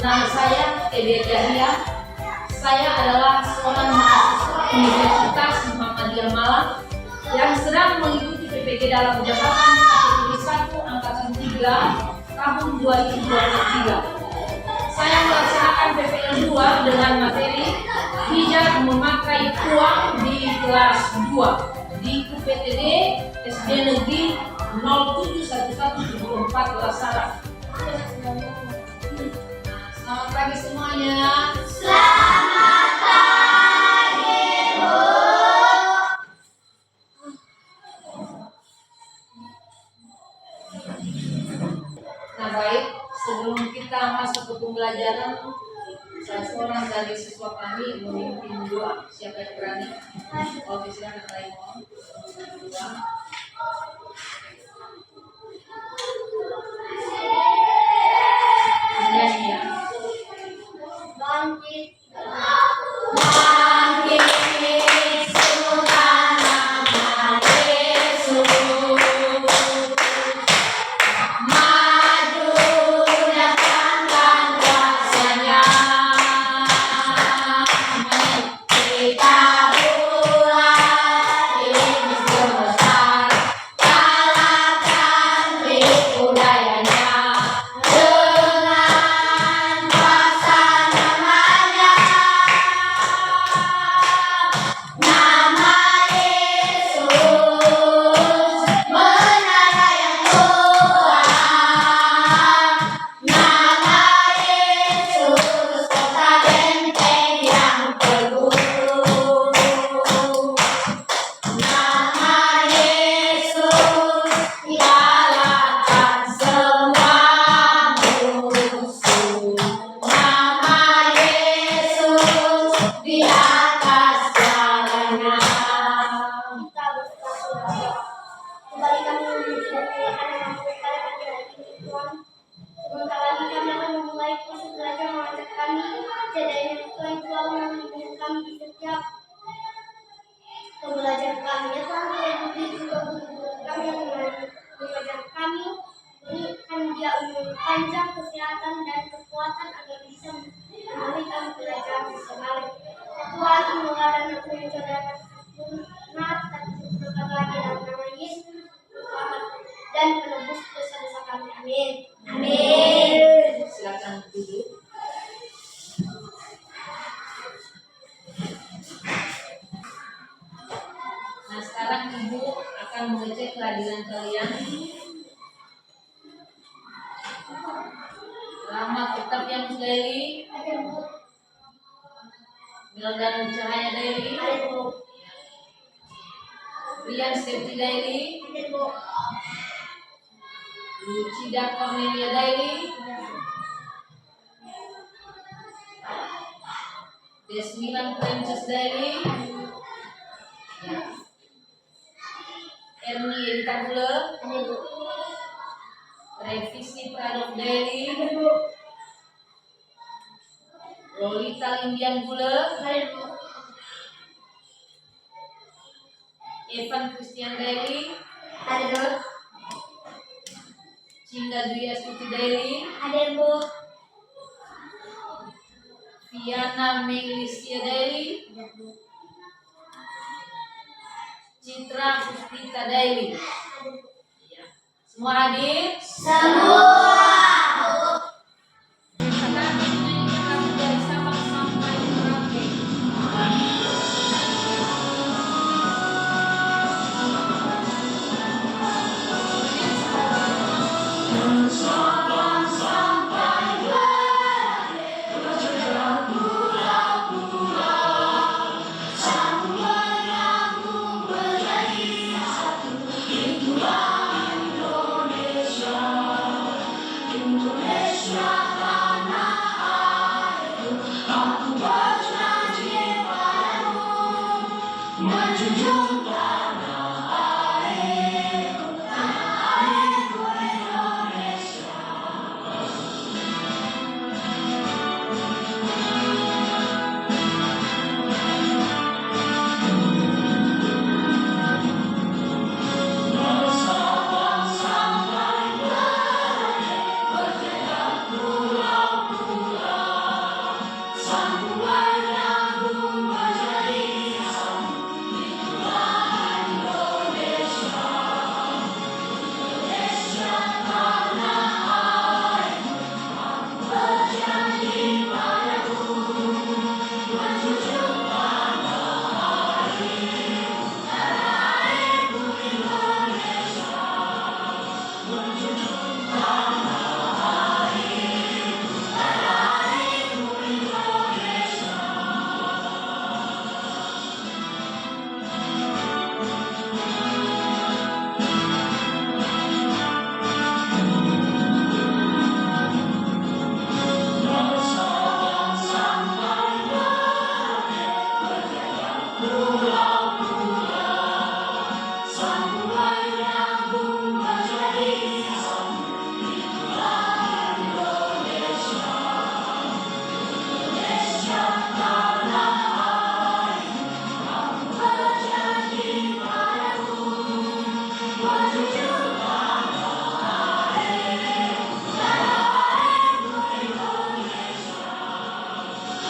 Nama saya Ede Jahia. Saya adalah seorang mahasiswa Universitas Muhammadiyah Malang yang sedang mengikuti PPG dalam jabatan kategori 1 angkatan 3 tahun 2023. Saya melaksanakan PPL 2 dengan materi bijak memakai uang di kelas 2 di UPTD SD Negeri 071174 Lasara. Selamat pagi semuanya. Selamat pagi, Bu. Nah baik, sebelum kita masuk ke pembelajaran, salah seorang dari siswa kami memimpin doa. Siapa yang berani? Oke, silakan Raymond. Doa. Nyanyi ya. Bangkit. Pembelajaran kami ya Tuhan, Tuhan juga kami yang mengajar kami, berikan dia umur panjang, kesehatan dan kekuatan agar bisa memberikan pelajaran bersama. Tuhan semoga dan aku yang saudara sempurna tak terluka lagi dalam nama Yesus dan penebus dosa-dosa kami. Amin. Amin. Silakan duduk. Nah, sekarang Ibu akan mengecek kehadiran kalian. Rahmat Tetap yang Daily, Mildan Cahaya Daily, Rian Safety Daily, Lucida Cornelia Daily, Desmilan Princess Daily, Erni Edita Gule, Revisi Pradov Daily, Lolita Lindian Gule, Evan Christian Daily, Cinda Dwi Astuti Daily, Viana Meglisia Daily, Citra Pustita Daily. Semua hadir? Semua.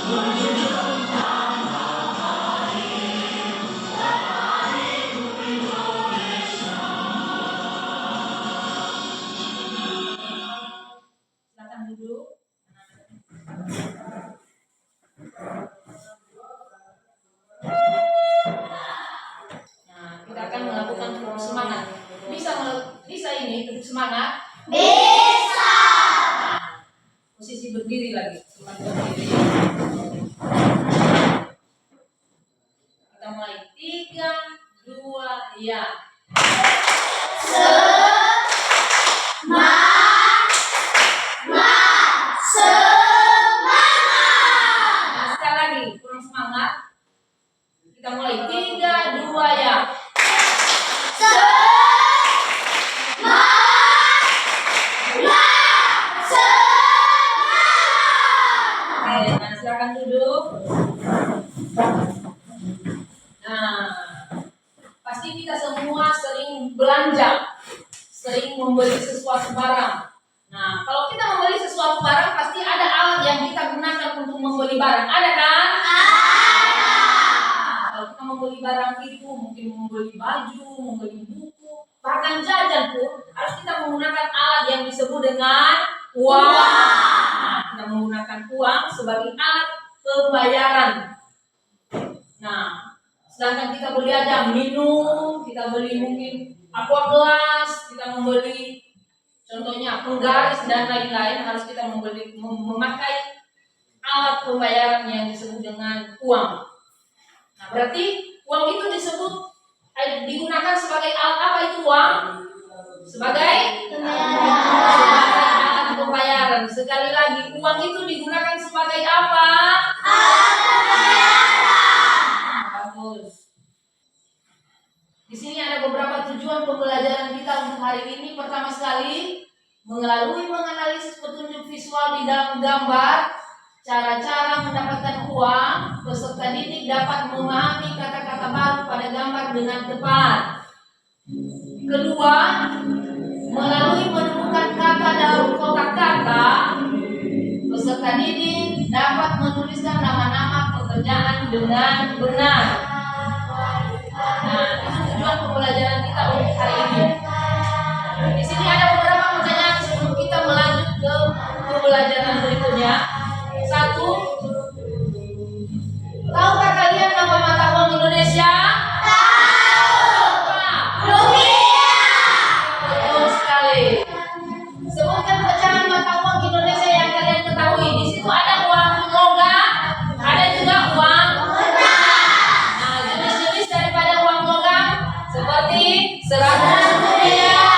Silakan duduk. Nah, kita akan melakukan tepuk semangat. Bisa ini tepuk semangat? Bisa. Posisi berdiri lagi. Semangat berdiri. Kita mulai 3, 2, ya. Nah, sekali lagi, kurang semangat. Kita mulai 3, 2, ya. Oke, nah silakan duduk. Nah, pasti kita semua sering belanja, sering membeli sesuatu barang. Nah, kalau kita membeli sesuatu barang, pasti ada alat yang kita gunakan untuk membeli barang. Ada kan? Kalau kita membeli barang itu, mungkin membeli baju, membeli buku, bahkan jajan pun, harus kita menggunakan alat yang disebut dengan uang. Nah, kita menggunakan uang sebagai alat pembayaran. Nah, sedangkan kita beli aja minum, kita beli mungkin aqua gelas, kita membeli contohnya penggaris dan lain-lain, harus kita memakai alat pembayaran yang disebut dengan uang. Nah, berarti uang itu digunakan sebagai alat apa itu uang? Sebagai alat pembayaran. Sekali lagi, uang itu digunakan sebagai apa? Alat pembayaran. Bagus. Di sini ada beberapa tujuan pembelajaran kita untuk hari ini. Pertama sekali, melalui menganalisis petunjuk visual di dalam gambar, cara-cara mendapatkan uang, peserta didik dapat memahami kata-kata baru pada gambar dengan tepat. Kedua, melalui menemukan kata dalam kotak kata, peserta didik dapat menuliskan nama-nama pekerjaan dengan benar. Nah, itu tujuan pembelajaran kita untuk hari ini. Di sini ada beberapa pertanyaan sebelum kita melanjut ke pembelajaran berikutnya. 1, tahukah kalian nama mata uang Indonesia? Tahu. Rupiah. Betul sekali. Sebutkan pecahan mata uang Indonesia yang kalian ketahui. Di situ ada uang logam, ada juga uang kertas. Nah, jenis-jenis daripada uang logam seperti 100 rupiah,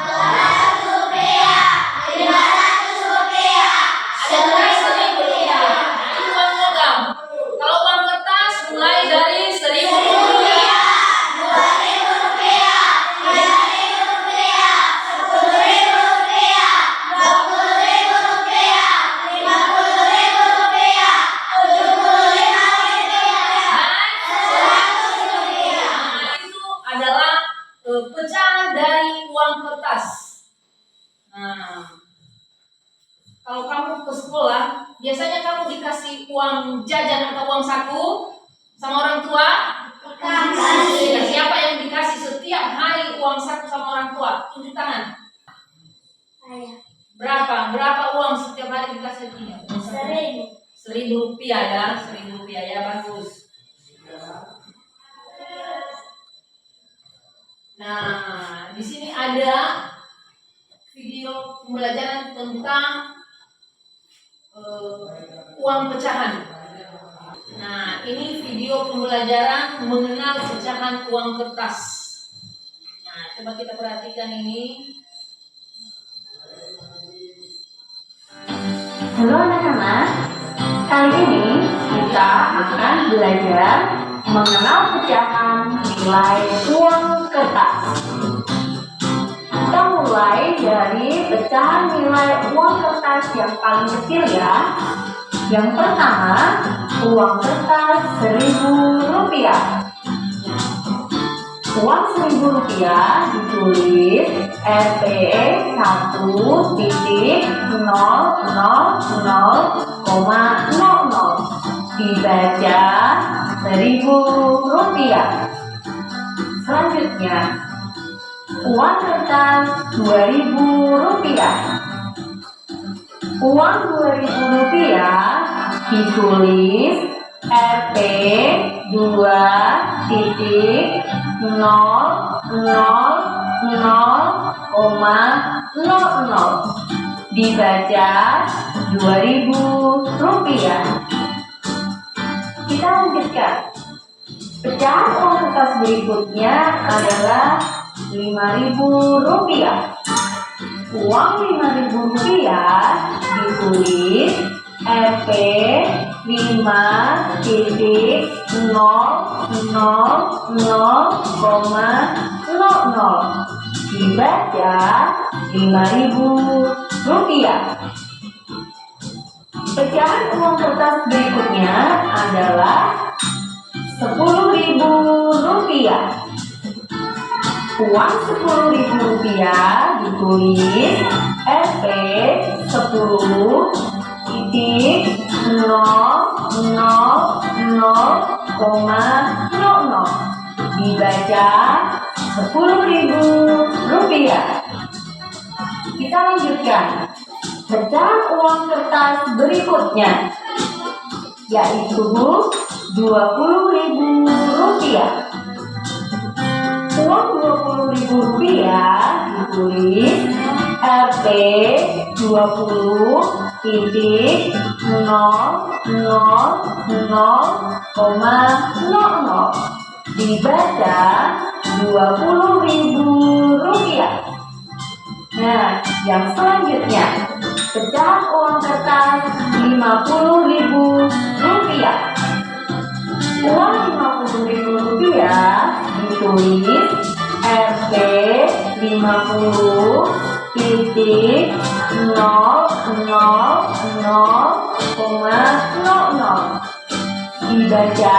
200 rupiah, 500 rupiah, ada juga 1000 rupiah. Nah, itu uang logam. Kalau uang kertas mulai dari 1000 rupiah, 2000 rupiah, 3000 rupiah, 10.000 rupiah, 20.000 rupiah, 50.000 rupiah, 75.000 rupiah, dan 100 rupiah. Nah, itu adalah pecahan dari uang kertas. Nah, kalau kamu ke sekolah, biasanya kamu dikasih uang jajan atau uang saku sama orang tua? Dikasih. Nah, siapa yang dikasih setiap hari uang saku sama orang tua? Tunjuk tangan. Saya. Berapa uang setiap hari dikasih punya? 1.000. 1.000 rupiah ya, 1.000 rupiah ya, bagus. Nah, di sini ada video pembelajaran tentang uang pecahan. Nah, ini video pembelajaran mengenal pecahan uang kertas. Nah, coba kita perhatikan ini. Halo anak-anak, kali ini kita akan belajar mengenal pecahan nilai uang kertas. Kita mulai dari pecahan nilai uang kertas yang paling kecil ya. Yang pertama, uang kertas 1.000 rupiah. Uang 1.000 rupiah ditulis RT 1.000,00,00. dibaca Rp1.000. Selanjutnya, uang kertas Rp2.000. Uang Rp2.000 ditulis Rp 2.000,00 dibaca Rp2.000. Kita lanjutkan. Pecahan uang kertas berikutnya adalah Rp5.000. Uang Rp5.000 ditulis Rp 5.000,00 dibaca Rp5.000. Pecahan uang kertas berikutnya adalah Rp10.000. Uang Rp10.000 ditulis Rp 10.000,00 dibaca Rp10.000. Kita lanjutkan. Pecahan uang kertas berikutnya yaitu Rp20.000. Uang Rp20.000 ditulis Rp 20.000,00 dibaca Rp20.000. Nah, yang selanjutnya, pecahan uang kertas Rp50.000. Uang Rp50.000 ditulis Rp 50.000,00 dibaca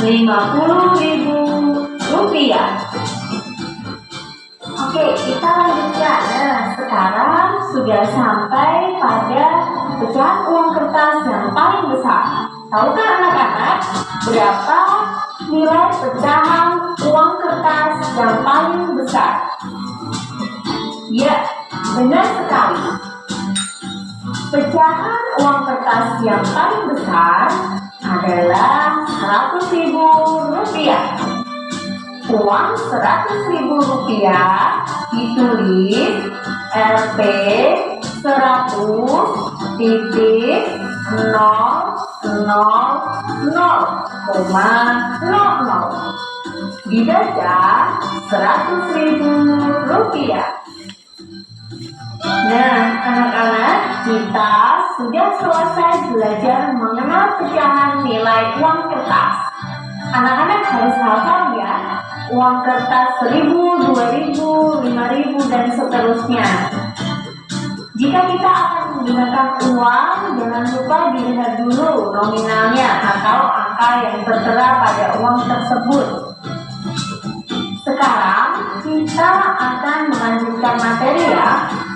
Rp50.000. Oke, kita lanjutkan. Nah, sekarang sudah sampai pada pecahan uang kertas yang paling besar. Tahukah anak-anak berapa nilai pecahan uang kertas yang paling besar? Ya, benar sekali. Pecahan uang kertas yang paling besar adalah Rp100.000. Uang Rp100.000 ditulis Rp 100.000,00 dibaca Rp100.000. Nah, anak-anak, kita sudah selesai belajar mengenal pecahan nilai uang kertas. Anak-anak harus hafal ya, uang kertas 1.000, 2.000, 5.000, dan seterusnya. Jika kita akan menggunakan uang, jangan lupa dilihat dulu nominalnya atau angka yang tertera pada uang tersebut. Sekarang kita akan melanjutkan materi ya.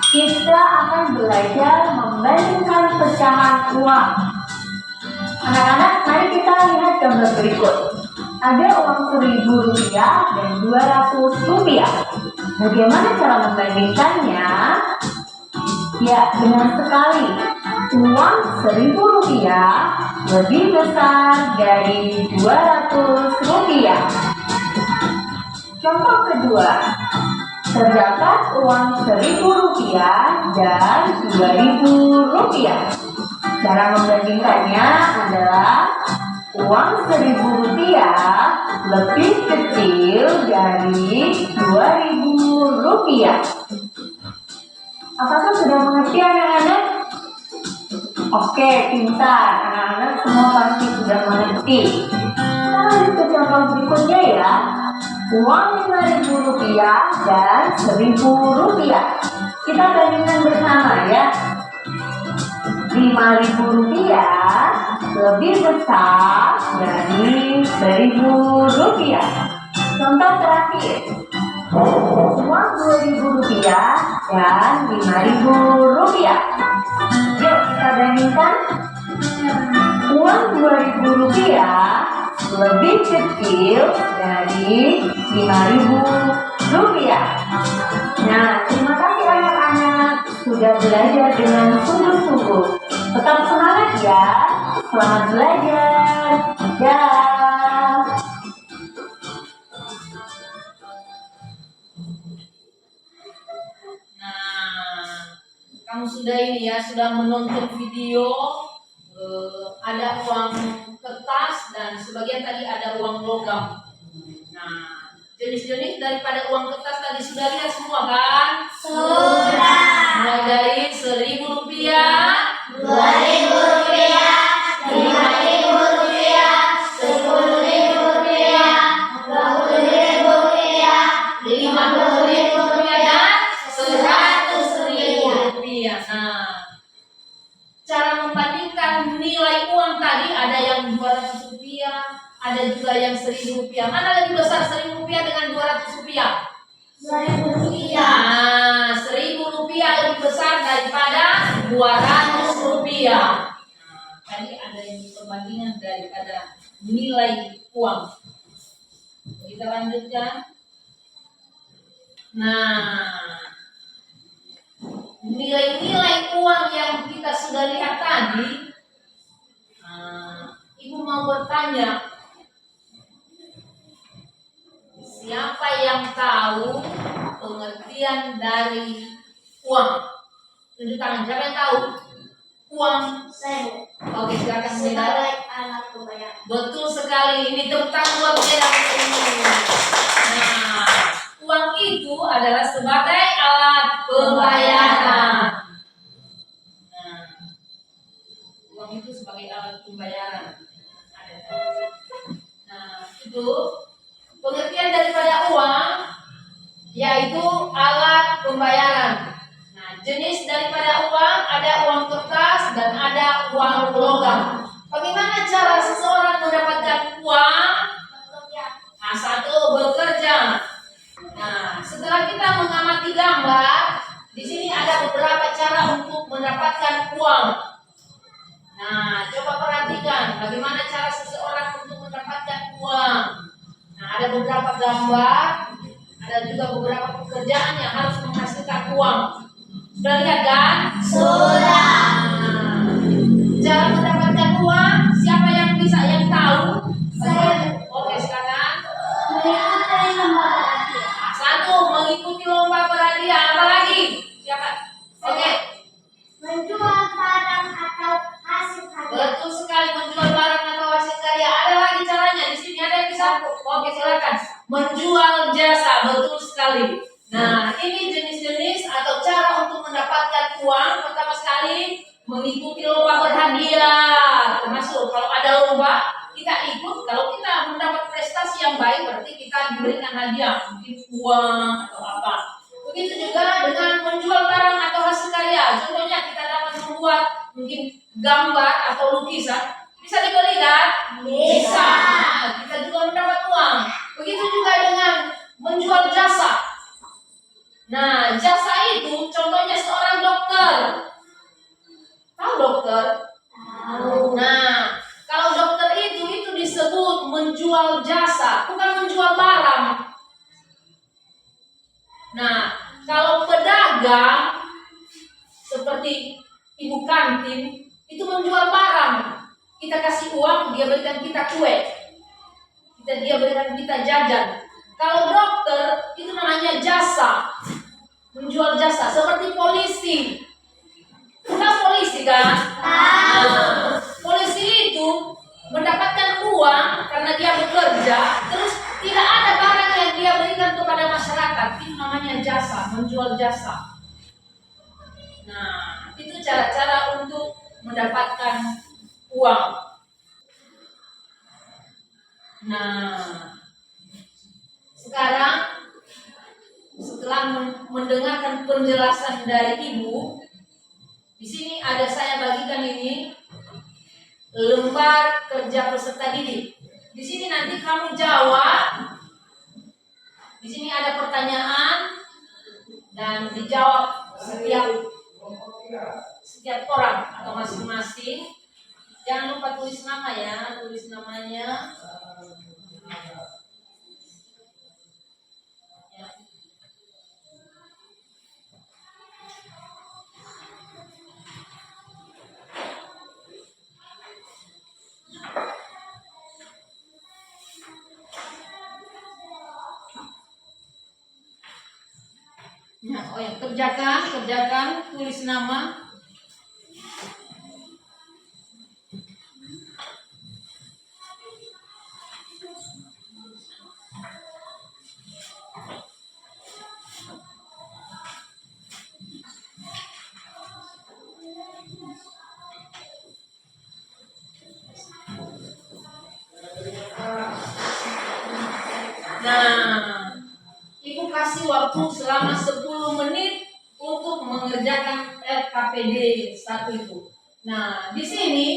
Kita akan belajar membandingkan pecahan uang. Anak-anak, mari kita lihat gambar berikut. Ada uang Rp1.000 dan Rp200. Bagaimana cara membandingkannya? Ya, benar sekali. Uang Rp1.000 lebih besar dari Rp200. Contoh kedua, terdapat uang Rp1.000 dan Rp2.000. Cara membandingkannya adalah uang Rp1.000 lebih kecil dari Rp2.000. Apakah sudah mengerti anak-anak? Oke, pintar. Anak-anak semua pasti sudah mengerti. Kita lanjut ke contoh berikutnya ya. Uang Rp5.000 dan Rp1.000. Kita bandingkan bersama ya. Rp5.000 lebih besar dari Rp1.000. Contoh terakhir, uang Rp2.000 dan Rp5.000. Yuk kita bandingkan. Uang uang Rp2.000 lebih kecil dari Rp5.000. Nah, terima kasih anak-anak sudah belajar dengan sungguh-sungguh. Tetap semangat ya. Selamat belajar. Dah. Nah, kamu sudah ini ya, sudah menonton video. Ada uang kertas dan sebagian tadi ada uang logam. Nah, jenis-jenis daripada uang kertas tadi sudah lihat semua kan? Sudah. Mulai dari Rp1.000, Rp2.000, Rp5.000, Rp10.000, Rp20.000, Rp50.000 dan Rp100.000. Nah, cara membandingkan nilai uang tadi ada yang Rp200, ada juga yang Rp1.000. Mana lebih besar Rp1.000 dengan Rp200? Rp2.000. Nah, Rp1.000 lebih besar daripada Rp200. Nah, tadi ada yang perbandingan daripada nilai uang. Kita lanjutkan. Nah, nilai-nilai uang yang kita sudah lihat tadi, Ibu mau bertanya, siapa yang tahu pengertian dari uang? Tunjuk tangan, siapa yang tahu? Uang. Saya Oke, silakan Beda. sebagai alat pembayaran. Betul sekali, ini tepuk tangan buat Beda. Nah, uang itu adalah sebagai alat pembayaran. Nah, uang itu sebagai alat pembayaran. Nah, itu pengertian daripada uang yaitu alat pembayaran. Nah, jenis daripada uang ada uang kertas dan ada uang logam. Bagaimana cara seseorang mendapatkan uang? Nah, satu, bekerja. Nah, setelah kita mengamati gambar, di sini ada beberapa cara untuk mendapatkan uang. Nah, coba perhatikan bagaimana cara seseorang untuk mendapatkan uang. Nah, ada beberapa gambar, ada juga beberapa pekerjaan yang harus menghasilkan uang. Sudah lihat kan? Sudah. Nah, cara mendapatkan uang, siapa yang bisa, yang tahu? Saya. Oke, silakan. Mengikuti lomba berhadiah. Nah, satu, mengikuti lomba berhadiah. Apa lagi? Siapa? Oke. Menjual barang atau hasil karya. Betul sekali, menjual barang atau hasil karya. Ada lagi caranya, di sini ada yang bisa. Oke, silakan. Menjual jasa, betul sekali. Nah, ini jenis-jenis atau cara untuk mendapatkan uang. Pertama sekali, mengikuti lomba berhadiah. Termasuk kalau ada lomba, kita ikut. Kalau kita mendapat prestasi yang baik, berarti kita diberikan hadiah, mungkin uang atau apa. Begitu juga dengan menjual barang atau hasil karya. Contohnya kita dapat membuat mungkin gambar atau lukisan, bisa dibeli kan? Bisa. Kita juga mendapat uang. Begitu juga dengan menjual jasa. Nah, jasa itu contohnya seorang dokter. Tahu dokter? Tahu. Nah, kalau dokter itu disebut menjual jasa, bukan menjual barang. Nah, kalau pedagang seperti ibu kantin itu menjual barang. Kita kasih uang, dia berikan kita kue. Dia berikan kita jajan. Kalau dokter itu namanya jasa. Menjual jasa seperti polisi. Bukan polisi kan? Nah, polisi itu mendapatkan uang karena dia bekerja, terus tidak ada barang yang dia berikan kepada masyarakat. Itu namanya jasa, menjual jasa. Nah, itu cara-cara untuk mendapatkan uang. Nah, sekarang setelah mendengarkan penjelasan dari Ibu, di sini ada saya bagikan ini lembar kerja peserta didik. Di sini nanti kamu jawab. Di sini ada pertanyaan dan dijawab setiap orang atau masing-masing. Jangan lupa tulis nama ya, tulis namanya. Nah, oh ya, kerjakan, tulis nama. Nah, Ibu kasih waktu selama 10 menit untuk mengerjakan RKPD 1 itu. Nah, di sini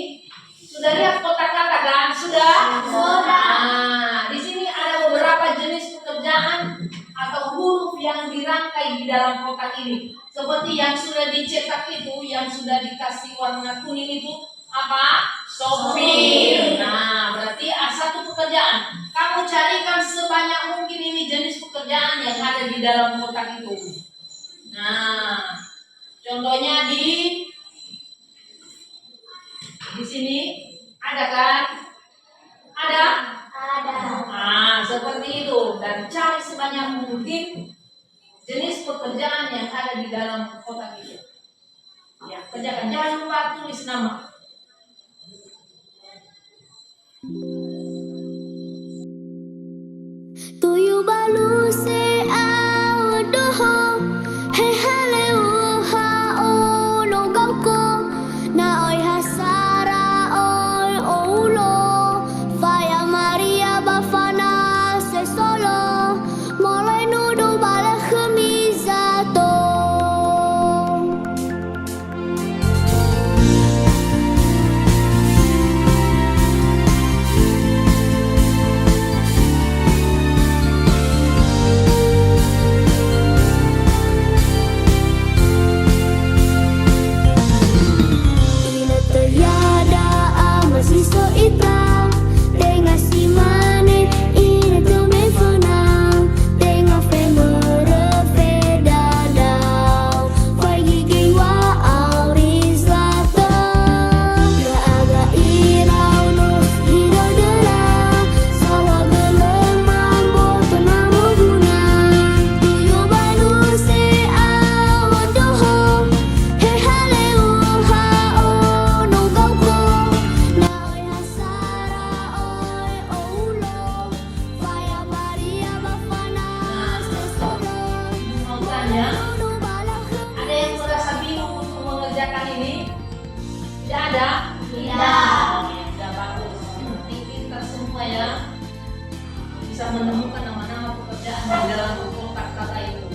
sudah lihat kotak kata kan? Sudah? Nah, di sini ada beberapa jenis pekerjaan atau huruf yang dirangkai di dalam kotak ini. Seperti yang sudah dicetak itu, yang sudah dikasih warna kuning itu apa? Sopir. Nah, berarti satu pekerjaan. Kamu carikan sebanyak mungkin ini jenis pekerjaan yang ada di dalam kotak itu. Nah, contohnya di sini ada kan? Ada? Ada. Nah, seperti itu. Dan cari sebanyak mungkin jenis pekerjaan yang ada di dalam kotak itu. Ya, kerjakan. Jangan lupa tulis nama. Tuyu balu se ao doho he hale ha o no gauko na oi hasara oi oulo faya Maria bafana se solo mulai nudu bala khamizato. Ada yang merasa bingung untuk mengerjakan ini? Tidak ada? Tidak. Sudah bagus. Nanti kita semua ya bisa menemukan nama-nama pekerjaan di dalam kotak kata itu.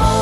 Oh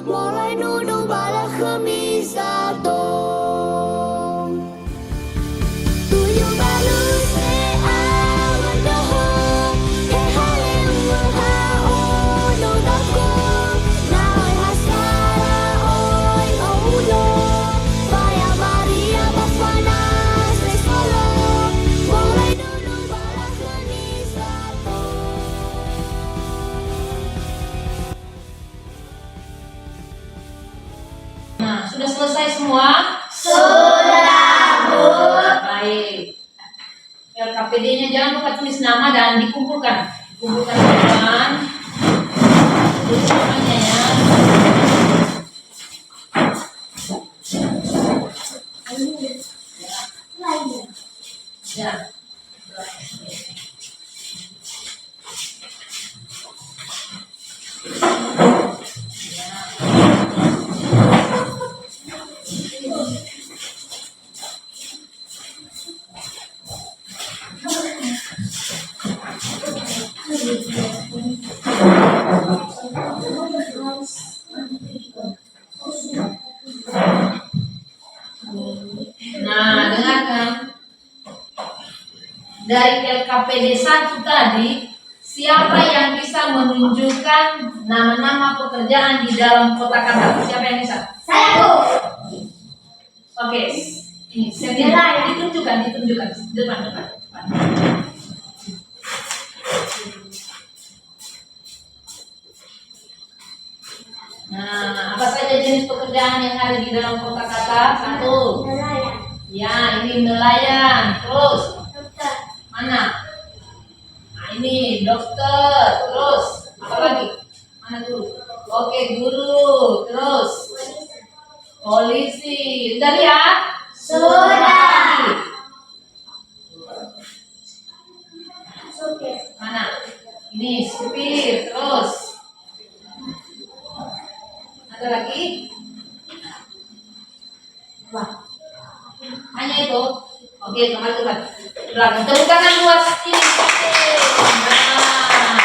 mulai nuduh bala khamisato. Tujuh balus awan doho, hehale uha ono dako, naoi hasara oi oulo, Baya Maria bafana sesolo, mulai nuduh bala khamisato. Nah, sudah selesai semua? Sudah, Bu. Baik. LKPD-nya jangan lupa tulis nama dan dikumpulkan. Kumpulkan teman. Tulis namanya ya. Ya. Nah, dengarkan. Dari LKPD 1 tadi, siapa yang bisa menunjukkan nama-nama pekerjaan di dalam kotak kata? Siapa yang bisa? Saya, Bu. Oke, ini saya ditunjukkan depan. Nah, apa saja jenis pekerjaan yang ada di dalam kotak kata? 1. Nelayan. Ya, ini nelayan. Terus Dokter. mana? Nah, ini dokter. Terus apa lagi? Mana dulu? Oke, guru. Terus polisi. Udah lihat? Sudah. Supir. Mana? Ini supir. Terus ada lagi? Wah, hanya itu. Oke, kembali ke belakang. Tepuk tangan buat ini. Nah,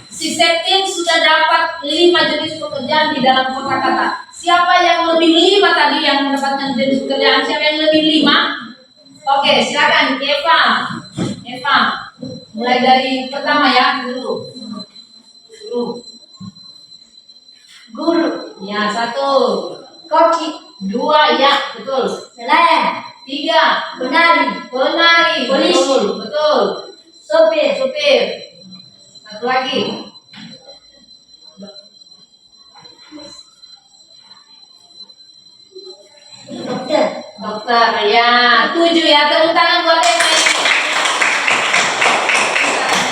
si Septin sudah dapat 5 jenis pekerjaan di dalam kotak kata. Siapa yang lebih 5 tadi yang mendapatkan jenis pekerjaan? Siapa yang lebih 5? Oke, silakan Eva. Mulai dari pertama ya, guru. Ya, 1. Koki. 2, ya, betul. Nelayan. 3. Penari. Polisi. Betul. Supir. Satu lagi. Dokter. Ya, 7 ya. Tepuk tangan buat Eva.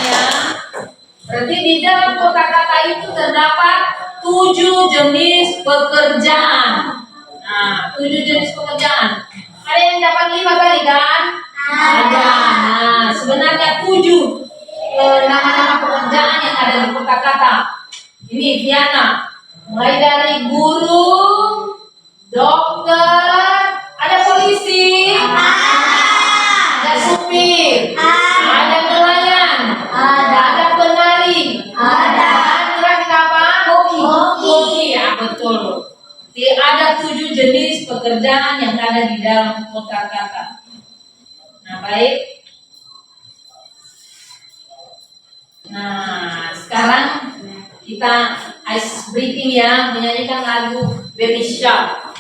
Ya. Berarti di dalam kotak kata itu terdapat 7 jenis pekerjaan. Nah, 7 jenis pekerjaan. Ada yang dapat 5 tadi kan? Ada. Nah, sebenarnya 7 nama-nama pekerjaan yang ada di kotak kata. Ini Viana. Mulai dari guru, dokter, ada polisi, ada supir, ada nelayan, ada penari, ada terakhir apa? Koki. Ya, betul. Jadi ada 7 jenis pekerjaan yang ada di dalam kotak kata. Nah, baik. Nah, sekarang kita ice breaking ya, menyanyikan lagu Baby Shark.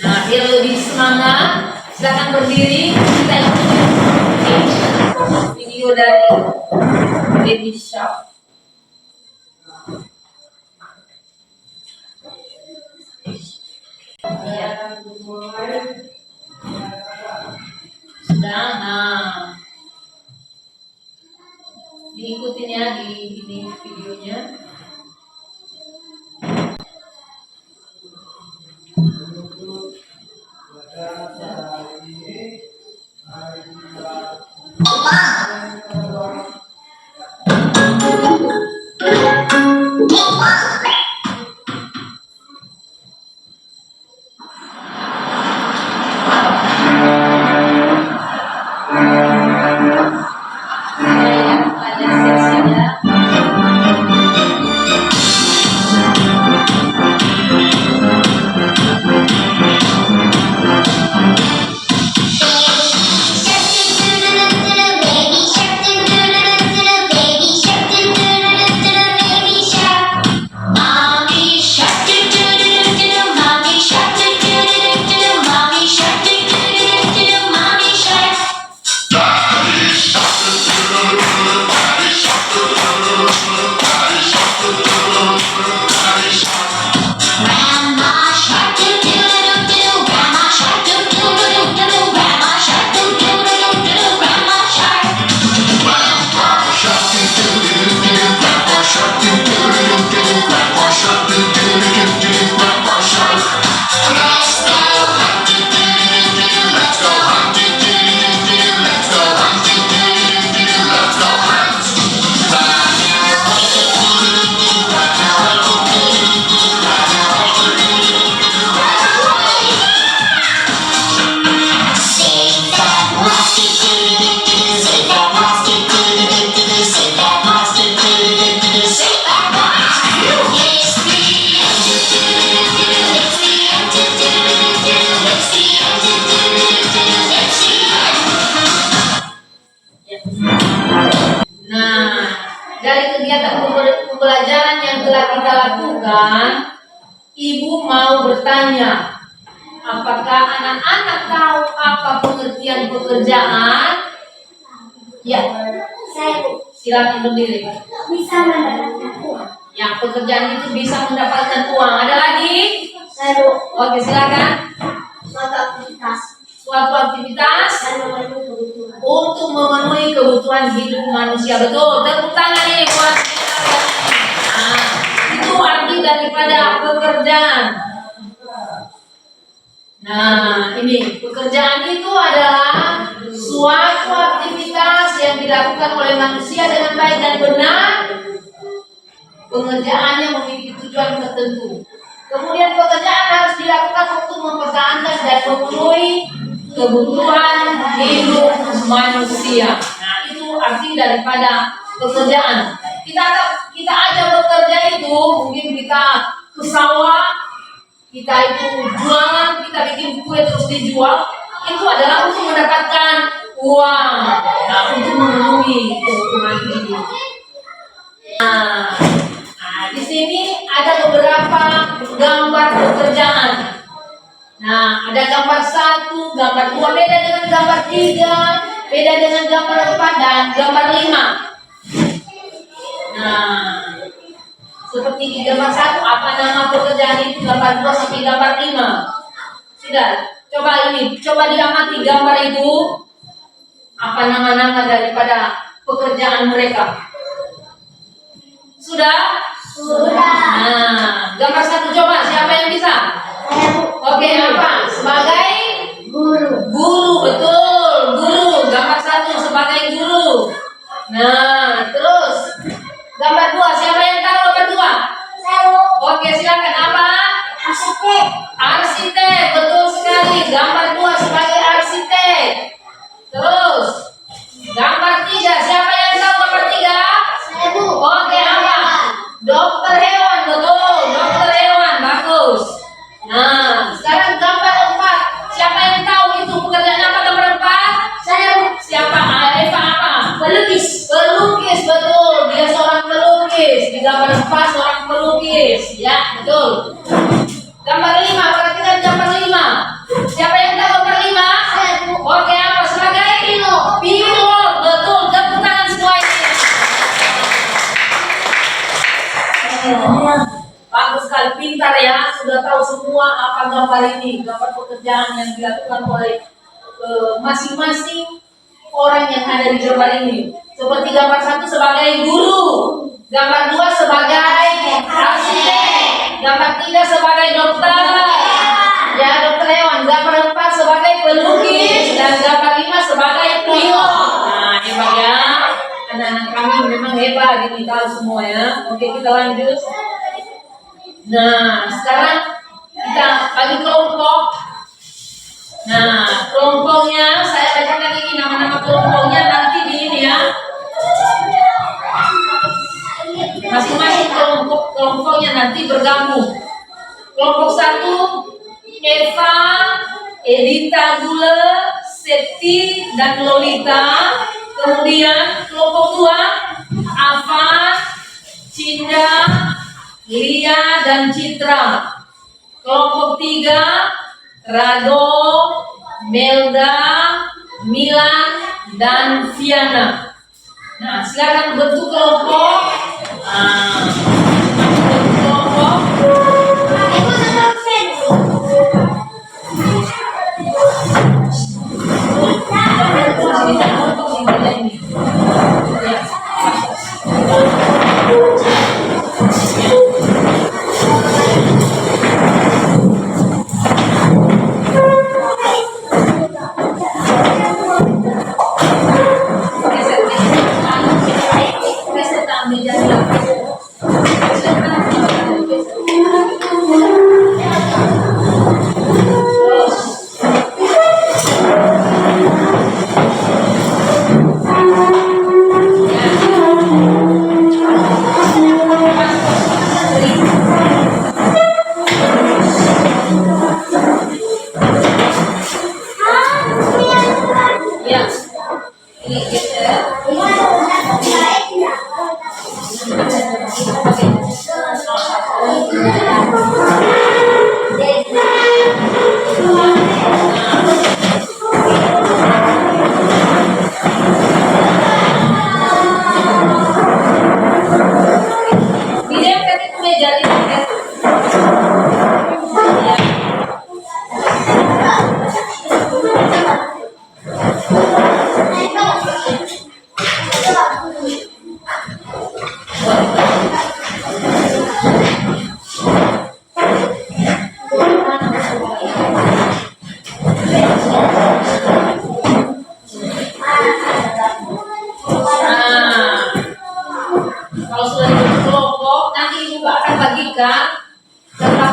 Nah, biar lebih semangat, silakan berdiri. Kita ikuti video dari Baby Shark. Ya. Sudah, nah. Diikutin ya di ini videonya. Saya pada sesinya. Ibu mau bertanya, apakah anak-anak tahu apa pengertian pekerjaan? Ya, Saya Bu, silakan berdiri. bisa mendapatkan uang. Yang pekerjaan itu bisa mendapatkan uang. Ada lagi? Saya Bu, Oke, silakan. suatu aktivitas Suatu aktivitas dan memenuhi kebutuhan. untuk memenuhi kebutuhan hidup manusia. Betul. Tepuk tangan nih buat kita. Nah, itu arti daripada pekerjaan. Nah, ini pekerjaan itu adalah suatu aktivitas yang dilakukan oleh manusia dengan baik dan benar. Pengerjaannya memiliki tujuan tertentu. Kemudian pekerjaan harus dilakukan untuk mempertahankan dan memenuhi kebutuhan hidup manusia. Nah, itu arti daripada pekerjaan. Kita aja bekerja itu, mungkin kita ke sawah, kita itu jualan, kita bikin kue terus dijual, itu adalah untuk mendapatkan uang, nah, untuk memenuhi kebutuhan hidup. Nah, di sini ada beberapa gambar pekerjaan. Nah, ada gambar 1, gambar 2, beda dengan gambar 3, beda dengan gambar 4 dan gambar 5. Nah, seperti di gambar 1, apa nama pekerjaan itu, gambar 2 sampai gambar 5. Sudah, coba diamati gambar itu, apa nama-nama daripada pekerjaan mereka. Sudah? Nah, gambar 1 coba, siapa yang bisa? Oke, apa? Sebagai guru, betul, guru. Gambar 1 sebagai guru. Nah, terus gambar 2, siapa yang tahu gambar 2? Oke, silakan. Apa? Arsitek, betul sekali. Gambar 2 sebagai arsitek. Terus gambar 3, siapa yang tahu gambar 3? Oke, apa? Dokter hewan, betul. Dokter hewan, bagus. Nah, sekarang gambar 4. Siapa yang tahu itu pekerjaan apa gambar 4? Siapa? Eva apa? Pelukis, betul. Dia seorang pelukis. Di gambar 4 seorang pelukis. Ya, betul. Gambar 5, perhatikan gambar 5. Siapa yang tahu gambar 5? Oke, apa? Sebagai pilot, betul. Tepuk tangan semua ini. Bagus sekali, pintar ya. Sudah tahu semua apa gambar ini, gambar pekerjaan yang dilakukan oleh masing-masing orang yang ada di gambar ini. Seperti gambar 1 sebagai guru, gambar 2 sebagai arsitek, gambar 3 sebagai dokter, ya dokter hewan, gambar 4 sebagai pelukis, dan gambar 5 sebagai pilot. Nah, hebat ya. Anak-anak kami memang hebat, ini tahu semua ya. Oke, kita lanjut. Nah, sekarang kita bagi kelompok. Nah, kelompoknya saya bacakan ini nama-nama kelompoknya nanti di ini ya. Masing-masing kelompoknya nanti bergabung. Kelompok 1 Eva, Edita Gule, Septi dan Lolita. Kemudian kelompok 2 Afan, Cinda, Lia dan Citra. Kelompok 3 Rado, Melda, Milan dan Viana. Nah, silakan bentuk kelompok. Bentuk kelompok. Oke, saya ambil jadilah.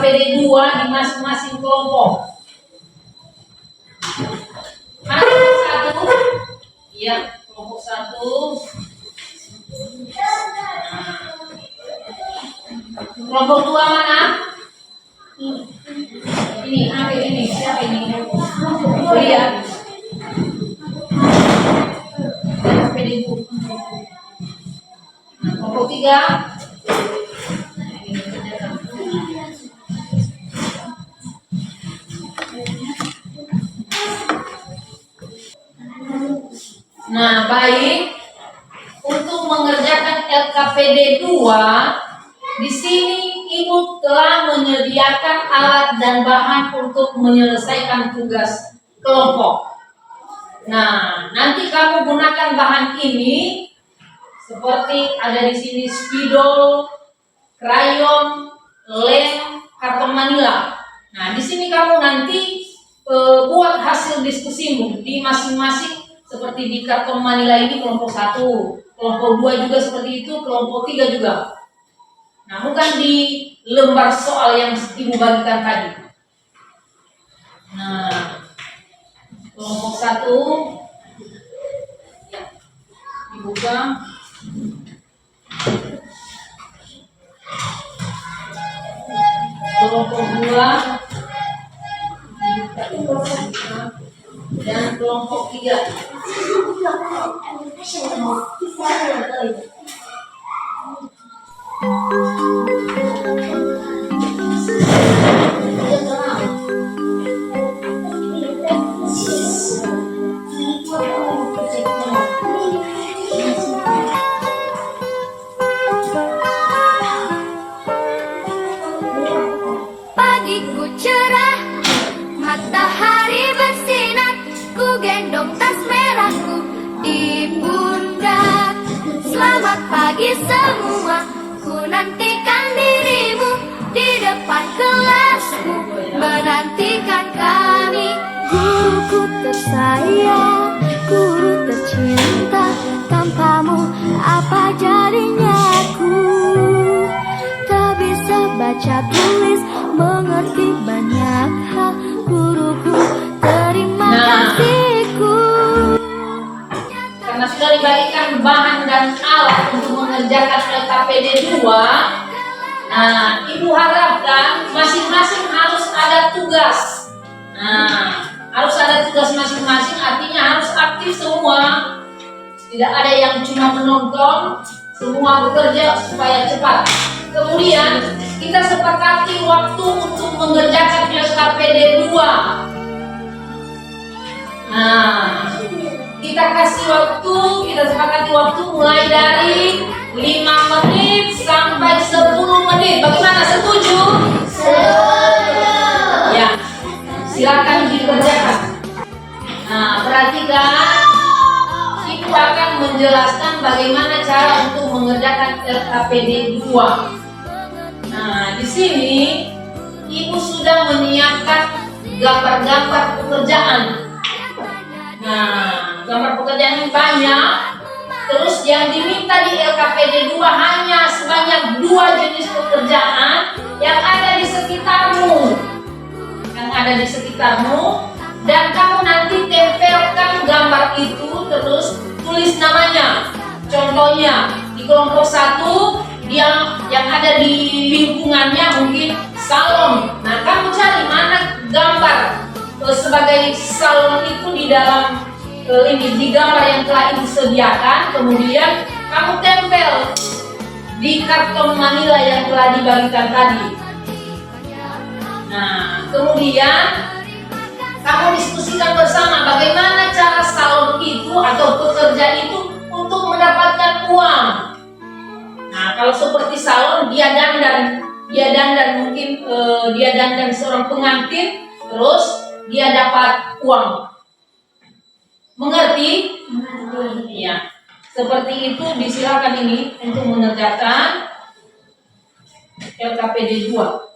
LKPD 2 di masing-masing kelompok. Mana kelompok 1? Iya, kelompok 1. Kelompok 2 mana? Ini, ambil ini. Siapa ini? Oh iya. LKPD 2. Kelompok 3. Nah, baik. Untuk mengerjakan LKPD 2, di sini Ibu telah menyediakan alat dan bahan untuk menyelesaikan tugas kelompok. Nah, nanti kamu gunakan bahan ini seperti ada di sini spidol, krayon, lem, karton manila. Nah, di sini kamu nanti buat hasil diskusimu di masing-masing, seperti di karton manila ini kelompok 1, kelompok 2 juga seperti itu, kelompok 3 juga. Nah, bukan di lembar soal yang Ibu bagikan tadi. Nah, kelompok 1 ya, dibuka. Kelompok 2 dan kelompok 3. Pagiku cerah, matahari bersinar, ku gendong tas merahku di pundak. Selamat pagi semua, ku nantikan dirimu di depan kelasmu, menantikan kami. Guruku tersayang, guru tercinta, tanpamu apa jadinya aku? Tak bisa baca tulis, mengerti banyak hal, guruku terima kasihku. Karena sudah dibagikan bahan dan alat untuk mengerjakan LKPD 2, nah, Ibu harapkan masing-masing harus ada tugas. Nah, harus ada tugas masing-masing, artinya harus aktif semua. Tidak ada yang cuma menonton, semua bekerja supaya cepat. Kemudian kita sepakati waktu untuk mengerjakan LKPD 2. Nah, kita kasih waktu, kita sepakati waktu mulai dari 5 menit sampai 10 menit. Bagaimana, setuju? Setuju. Ya, silakan dikerjakan. Nah, perhatikan, Ibu akan menjelaskan bagaimana cara untuk mengerjakan LKPD 2. Nah, di sini Ibu sudah menyiapkan gambar-gambar pekerjaan. Nah, gambar pekerjaan ini banyak. Terus yang diminta di LKPD 2 hanya sebanyak 2 jenis pekerjaan yang ada di sekitarmu. Dan kamu nanti tempelkan gambar itu, terus tulis namanya. Contohnya di kelompok 1 yang ada di lingkungannya mungkin salon. Nah, kamu cari mana gambar sebagai salon itu di dalam di gambar yang telah Ibu sediakan. Kemudian kamu tempel di karton manila yang telah dibagikan tadi. Nah, kemudian kamu diskusikan bersama bagaimana cara salon itu atau pekerja itu untuk mendapatkan uang. Nah, kalau seperti salon, dia dandan mungkin dia dandan seorang pengantin, terus dia dapat uang. Mengerti? Iya. Seperti itu, disilakan ini untuk mengerjakan LKPD 2.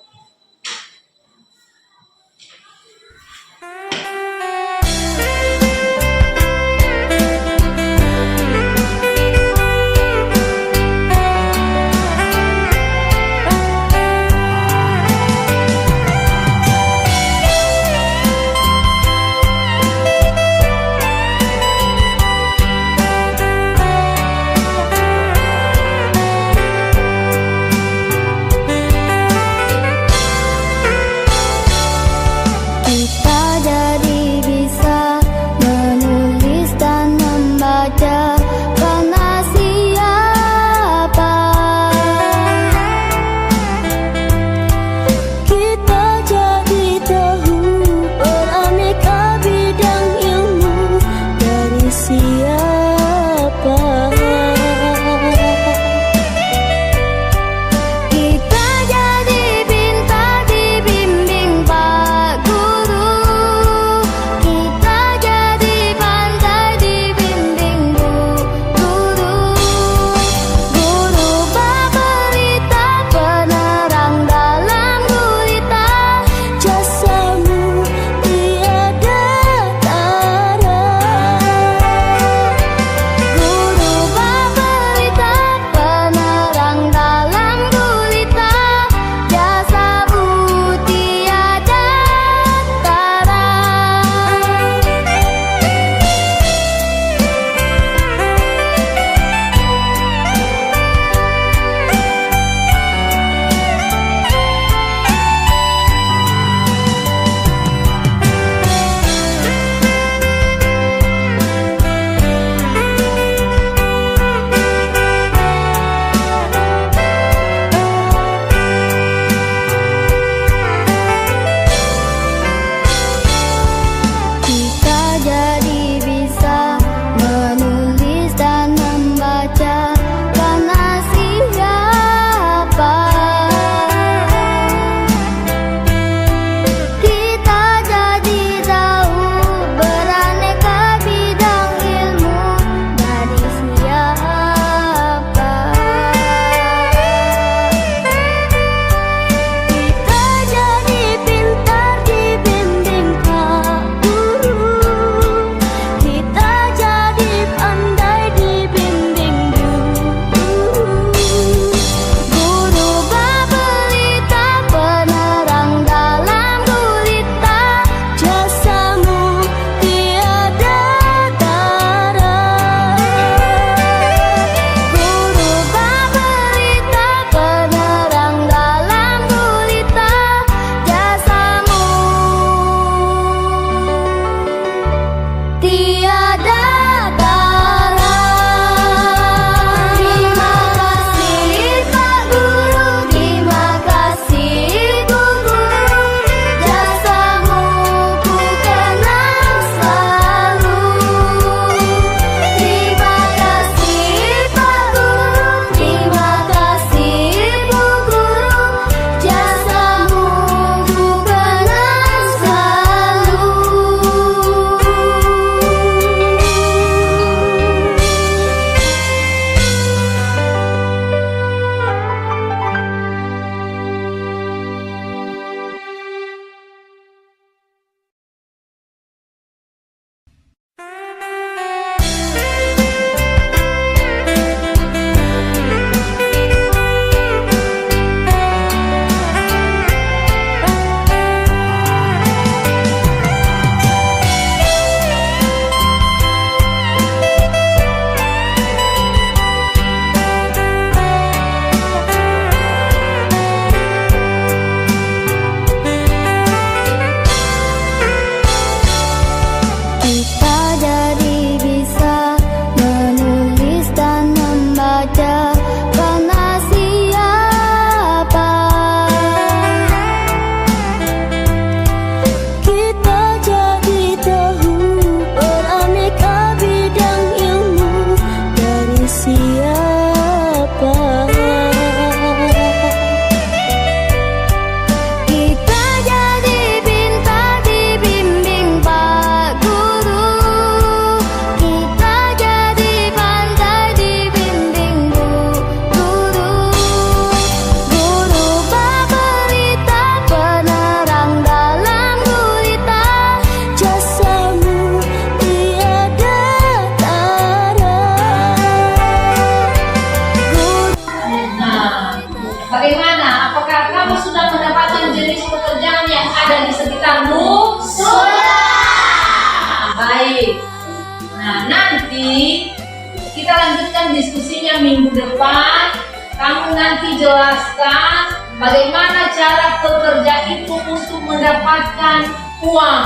Pokoknya minggu depan kamu nanti jelaskan bagaimana cara pekerja itu untuk mendapatkan uang.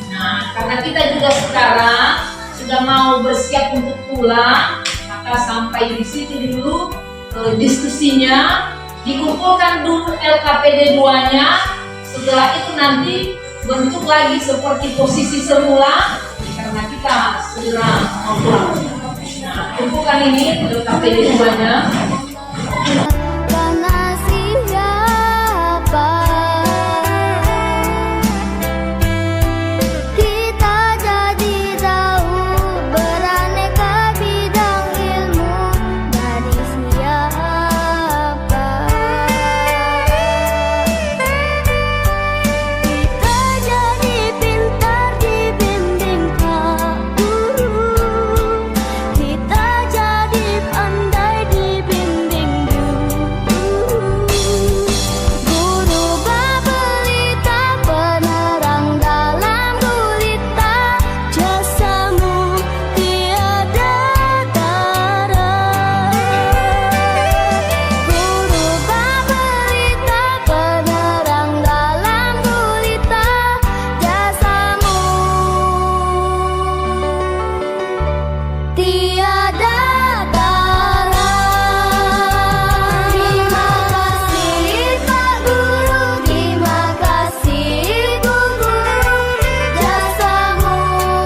Nah, karena kita juga sekarang sudah mau bersiap untuk pulang, maka sampai di situ dulu diskusinya. Dikumpulkan dulu LKPD 2-nya. Setelah itu nanti bentuk lagi seperti posisi semula karena kita segera mau pulang. Nah, kumpulkan ini LKPD 2-nya. Karena siapa kita jadi tahu beraneka bidang ilmu dari siapa kita jadi pintar dibimbing Pak Guru, kita jadi pandai dibimbing Guru Babelita, penerang dalam gulita, jasamu tiada tara. Guru Babelita, penerang dalam gulita, jasamu tiada tara. Terima kasih Pak Guru, terima kasih Bu Guru, jasamu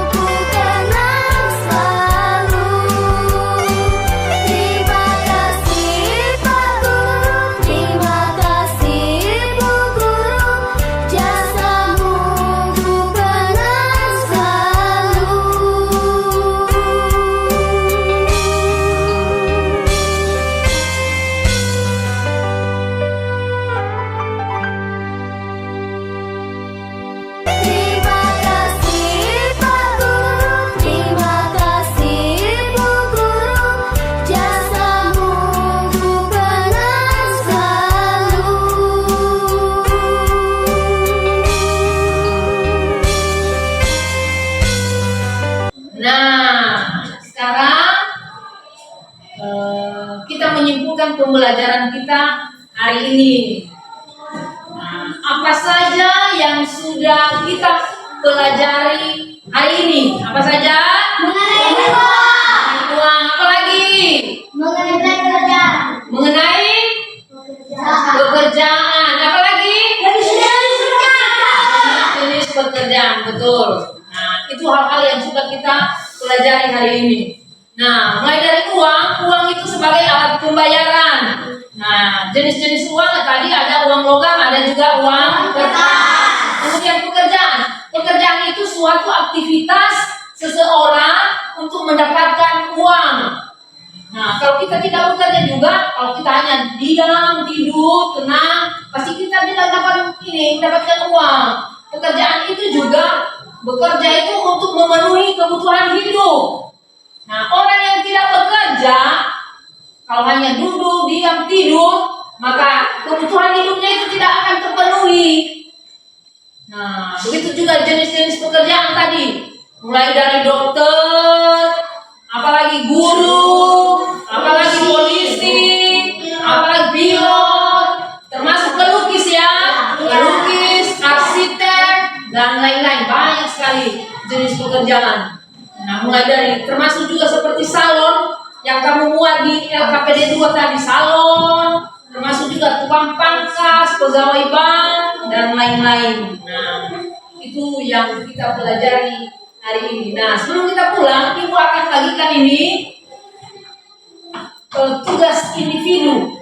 ku kenang selalu. Terima kasih Pak Guru, terima kasih Bu Guru, jasamu ku kenang selalu. Terima kasih Pak Guru, terima kasih Bu Guru, jasamu ku kenang selalu. Nah, sekarang kita menyimpulkan pembelajaran kita hari ini. Nah, apa saja yang sudah kita pelajari hari ini? Apa saja? Mengenai uang. Uang. Apa lagi? Mengenai kerja. Mengenai pekerjaan. Apa lagi? Jenis pekerjaan, betul. Nah, itu hal-hal yang sudah kita pelajari hari ini. Nah, mulai dari uang itu sebagai alat pembayaran. Nah, jenis-jenis uang tadi ada uang logam, ada juga uang kertas. Kemudian pekerjaan itu suatu aktivitas seseorang untuk mendapatkan uang. Nah, kalau kita tidak bekerja juga, kalau kita hanya diam, tidur, tenang, pasti kita tidak dapat mendapatkan uang. Pekerjaan itu juga bekerja itu untuk memenuhi kebutuhan hidup. Nah, orang yang tidak bekerja, kalau hanya duduk, diam, tidur, maka kebutuhan hidupnya itu tidak akan terpenuhi. Nah, begitu juga jenis-jenis pekerjaan tadi, mulai dari dokter, apalagi guru, apalagi polisi, apalagi pilot, termasuk pelukis ya, pelukis, arsitek, dan lain-lain, banyak sekali jenis pekerjaan. Nah, mulai dari termasuk juga seperti salon yang kamu muat di LKPD 2 tadi, salon, termasuk juga tukang pangkas, pegawai bank, dan lain-lain. Nah, itu yang kita pelajari hari ini. Nah, sebelum kita pulang, Ibu akan bagikan ini tugas individu.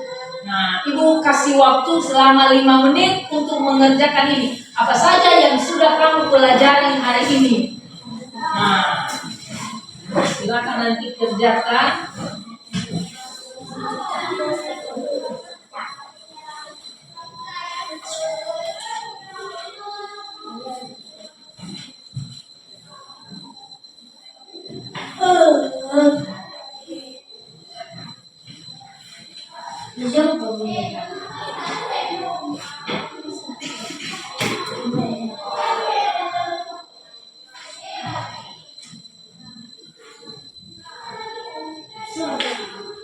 Nah, Ibu kasih waktu selama 5 menit untuk mengerjakan ini. Apa saja yang sudah kamu pelajari hari ini? Nah, silakan nanti kerjakan.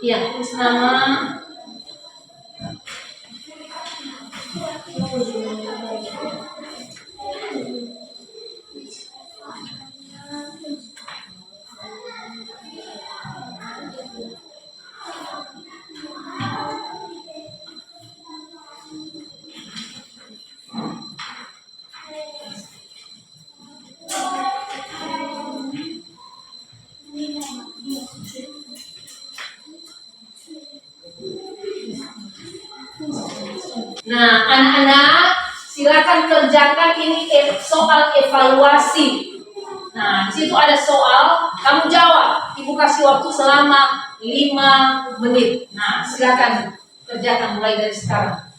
Iya, tulis nama. Nah, anak-anak silakan kerjakan ini soal evaluasi. Nah, di situ ada soal, kamu jawab. Ibu kasih waktu selama 5 menit. Nah, silakan kerjakan mulai dari sekarang.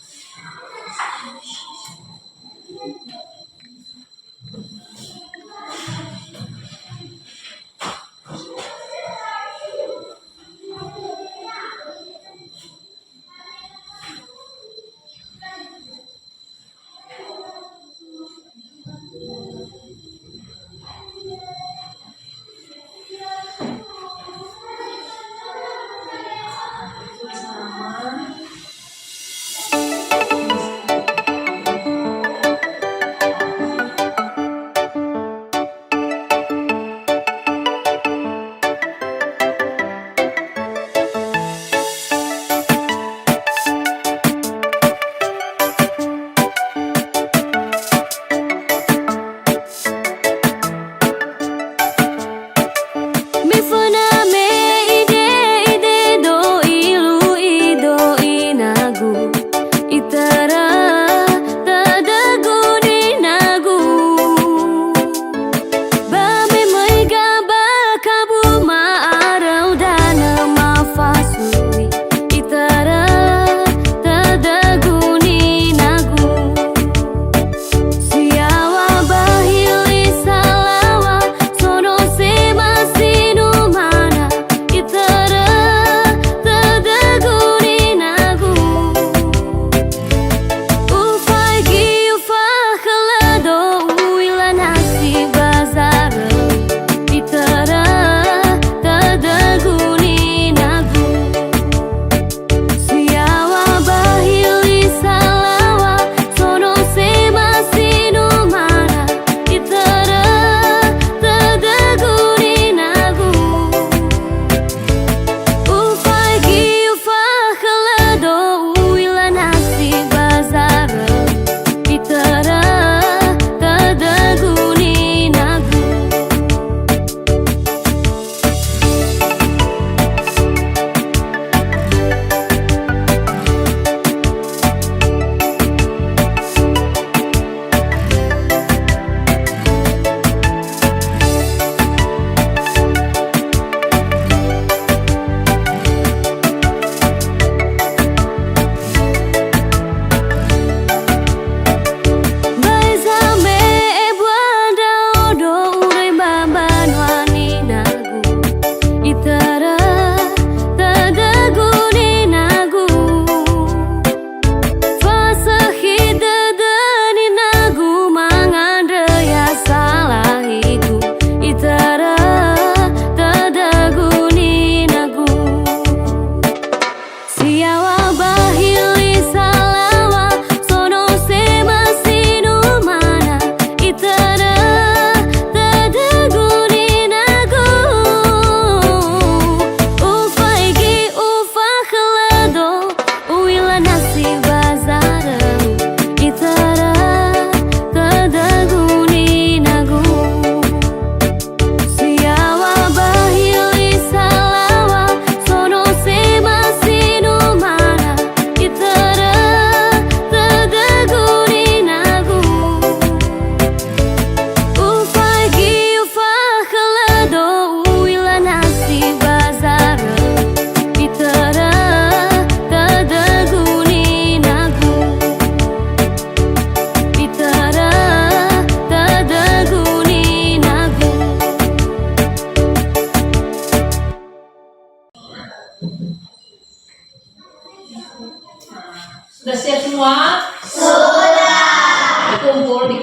Sudah siap semua? Sudah. Dikumpul.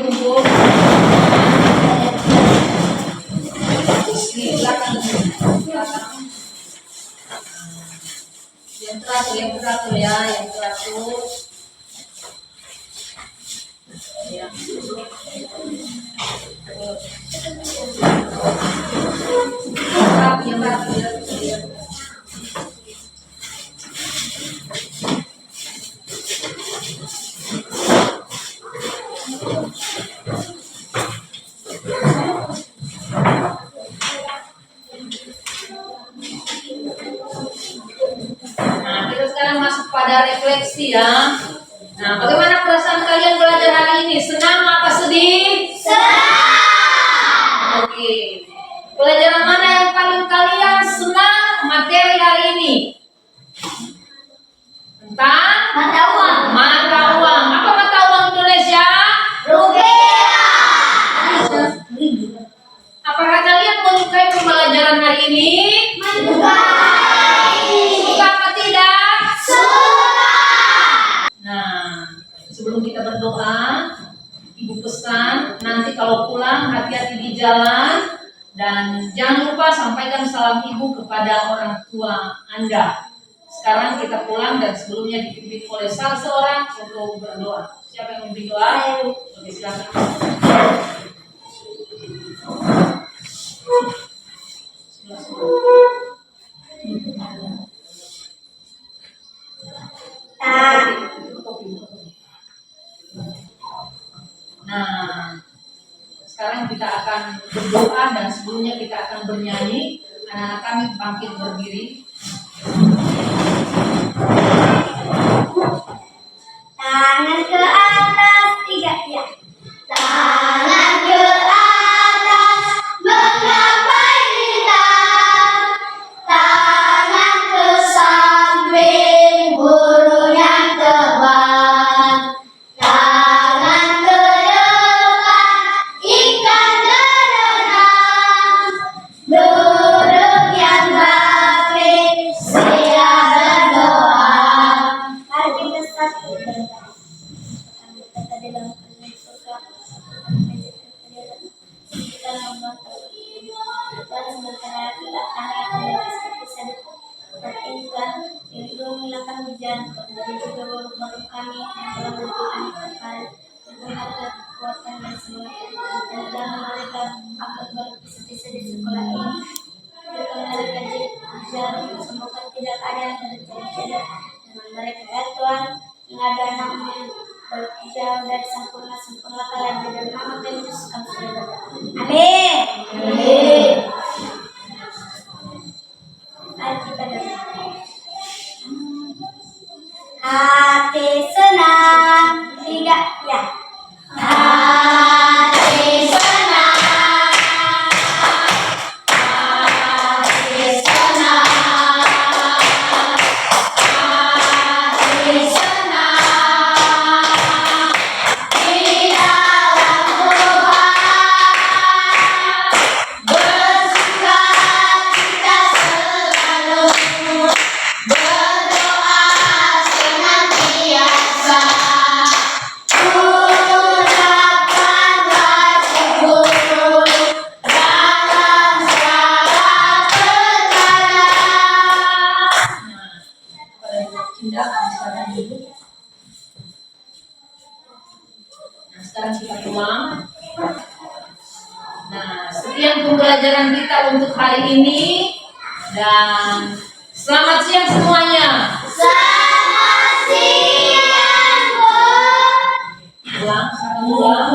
Di belakang. yang teratur ya, yang teratur. Ya. Rapi, yang rapi, ya. Nah, kita sekarang masuk pada refleksi ya. Nah, bagaimana perasaan kalian belajar hari ini? Senang apa sedih? Senang. Oke. Pelajaran mana yang paling kalian senang materi hari ini? Tentang Mata uang. mata uang. Apa mata uang Indonesia? Rupiah. Apakah kalian menyukai pembelajaran hari ini? Suka apa tidak? Nah, sebelum kita berdoa, Ibu pesan nanti kalau pulang hati-hati di jalan dan jangan lupa sampaikan salam Ibu kepada orang tua Anda. Sekarang kita pulang dan sebelumnya dipimpin oleh salah seorang untuk berdoa. Siapa yang mau berdoa? Oke, silakan. Nah, sekarang kita akan berdoa dan sebelumnya kita akan bernyanyi. Anak-anak kami bangkit berdiri. Tangan ke atas, 3 ya. Tangan ke atas, menggapai bintang. Tangan ke samping, burung yang terbang. Tangan ke depan, ikan berenang. Duduk yang rapi, siap berdoa. Mari kita satu berdoa. Kata di dalam surga, kita membantu dan sementara kita akan bisa diperhatikan lindungilah kami jangan dari juga baru kami yang telah berdoa kepala berharga kekuatan dan semangat dan jangan mereka akan bisa di sekolah ini dengan mereka jarum semoga tidak ada yang terjadi dengan mereka ya Tuhan yang ada namanya jauh dari sempurna kalian di dalam nama Tuhan Yesus kami sudah berdoa. Amin. Amin. Mari kita berdoa. Hati senang, 3 ya. Hati senang, hati senang, hati senang. Di dalam Tuhan bersuka cita selalu, berdoa senantiasa, ucapkanlah syukur dalam segala perkara. Cinta, sekarang dulu. Nah, sekarang kita pulang. Nah, sekian pembelajaran kita untuk hari ini dan selamat siang semuanya. Selamat siang, Bu. Pulang, sekarang pulang.